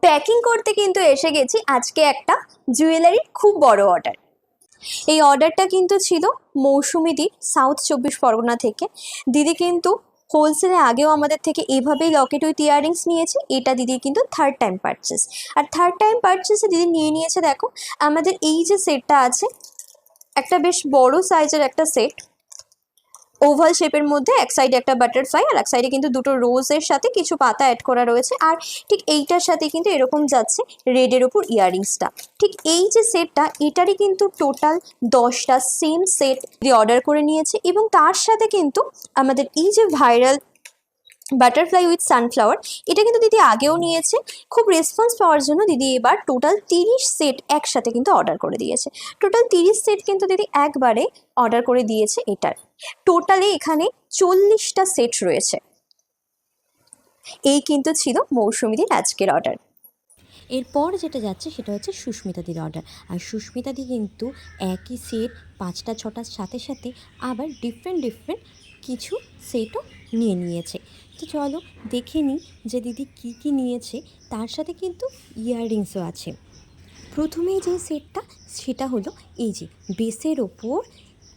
Packing করতে কিন্তু এসে গেছি আজকে একটা জুয়েলারির খুব বড় অর্ডার। এই অর্ডারটা কিন্তু ছিল মৌসুমীদির সাউথ 24 পরগনা থেকে। দিদি কিন্তু হোলসেলে আগেও আমাদের থেকে এভাবেই লকেট উইথ ইয়াররিংস নিয়েছে। এটা দিদির কিন্তু থার্ড টাইম পারচেস। আর থার্ড টাইম পারচেসে দিদি নিয়ে নিয়েছে, দেখো আমাদের এই যে সেটটা আছে, একটা বেশ বড় সাইজের একটা সেট, ওভাল শেপের মধ্যে এক সাইডে একটা বাটারফ্লাই আর এক সাইডে কিন্তু দুটো রোজের সাথে কিছু পাতা অ্যাড করা রয়েছে। আর ঠিক এইটার সাথে কিন্তু এরকম যাচ্ছে রেডের ওপর ইয়াররিংসটা। ঠিক এই যে সেটটা, এটারই কিন্তু টোটাল 10টা সেম সেট দিয়ে অর্ডার করে নিয়েছে। এবং তার সাথে কিন্তু আমাদের এই যে ভাইরাল বাটারফ্লাই উইথ সানফ্লাওয়ার, এটা কিন্তু দিদি আগেও নিয়েছে। খুব রেসপন্স পাওয়ার জন্য দিদি এবার টোটাল 30 সেট একসাথে কিন্তু অর্ডার করে দিয়েছে। টোটাল 30 সেট কিন্তু দিদি একবারে অর্ডার করে দিয়েছে। এটার টোটালে এখানে 40টা সেট রয়েছে। এই কিন্তু ছিল মৌসুমীদির আজকের অর্ডার। এরপর যেটা যাচ্ছে সেটা হচ্ছে সুস্মিতাদির অর্ডার। আর সুস্মিতাদি কিন্তু একই সেট 5টা 6টার সাথে সাথে আবার ডিফারেন্ট কিছু সেটও নিয়ে নিয়েছে। তো চলো দেখে নিই যে দিদি কী কী নিয়েছে। তার সাথে কিন্তু ইয়াররিংসও আছে। প্রথমেই যে সেটটা সেটা হলো এই যে বেসের ওপর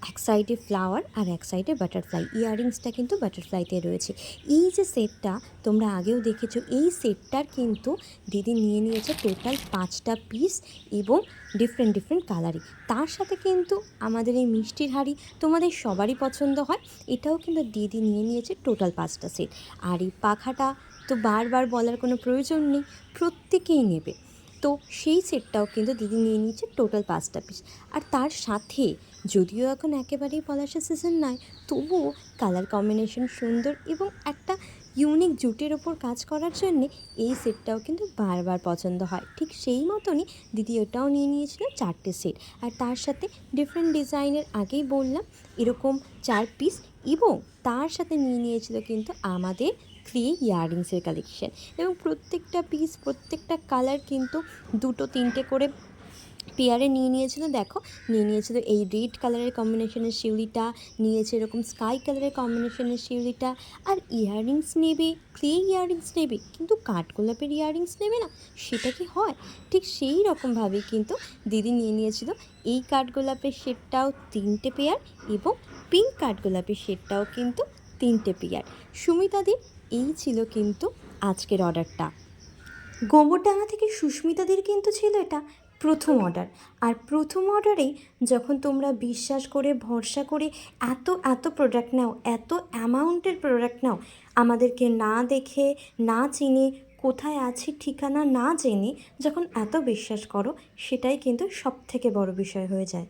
এক সাইডে ফ্লাওয়ার আর এক সাইডে বাটারফ্লাই, ইয়াররিংসটা কিন্তু বাটারফ্লাইতে রয়েছে। এই যে সেটটা তোমরা আগেও দেখেছো, এই সেটটার কিন্তু দিদি নিয়ে নিয়েছে টোটাল 5টা পিস এবং ডিফারেন্ট কালারে। তার সাথে কিন্তু আমাদের এই মিষ্টির হাঁড়ি তোমাদের সবারই পছন্দ হয়, এটাও কিন্তু দিদি নিয়ে নিয়েছে টোটাল 5টা সেট। আর এই পাখাটা তো বারবার বলার কোনো প্রয়োজন নেই, প্রত্যেকেই নেবে। তো সেই সেটটাও কিন্তু দিদি নিয়ে নিয়েছে টোটাল 5টা পিস। আর তার সাথে যদিও এখন একেবারেই পলাশের সিজন নয়, তবুও কালার কম্বিনেশন সুন্দর এবং একটা ইউনিক জুটের ওপর কাজ করার জন্যে এই সেটটাও কিন্তু বারবার পছন্দ হয়। ঠিক সেই মতনই দিদি ওটাও নিয়ে নিয়েছিল 4টে সেট। আর তার সাথে ডিফারেন্ট ডিজাইনের আগেই বললাম এরকম 4 পিস, এবং তার সাথে নিয়ে নিয়েছিল কিন্তু আমাদের ক্লে ইয়াররিংসের কালেকশন। এবং প্রত্যেকটা পিস প্রত্যেকটা কালার কিন্তু 2টো 3টে করে পেয়ারে নিয়ে নিয়েছিল। দেখো নিয়ে নিয়েছিল এই রেড কালারের কম্বিনেশনের শিউলিটা, নিয়েছে এরকম স্কাই কালারের কম্বিনেশনের শিউলিটা। আর ইয়াররিংস নেবে, ক্লে ইয়াররিংস নেবে, কিন্তু কাঠগোলাপের ইয়াররিংস নেবে না, সেটা কি হয়? ঠিক সেই রকমভাবেই কিন্তু দিদি নিয়ে নিয়েছিল এই কাঠগোলাপের শেডটাও 3টে পেয়ার এবং পিঙ্ক কাঠগোলাপের শেডটাও কিন্তু 3টে পেয়ার। সুমিতাদির এই ছিল কিন্তু আজকের অর্ডারটা। গোবরডাঙ্গা থেকে সুস্মিতাদির কিন্তু ছিল এটা প্রথম অর্ডার। আর প্রথম অর্ডারেই যখন তোমরা বিশ্বাস করে ভরসা করে এত প্রোডাক্ট নাও, এত অ্যামাউন্টের প্রোডাক্ট নাও, আমাদেরকে না দেখে না চিনে, কোথায় আছি ঠিকানা না জেনে যখন এত বিশ্বাস করো, সেটাই কিন্তু সবথেকে বড় বিষয় হয়ে যায়।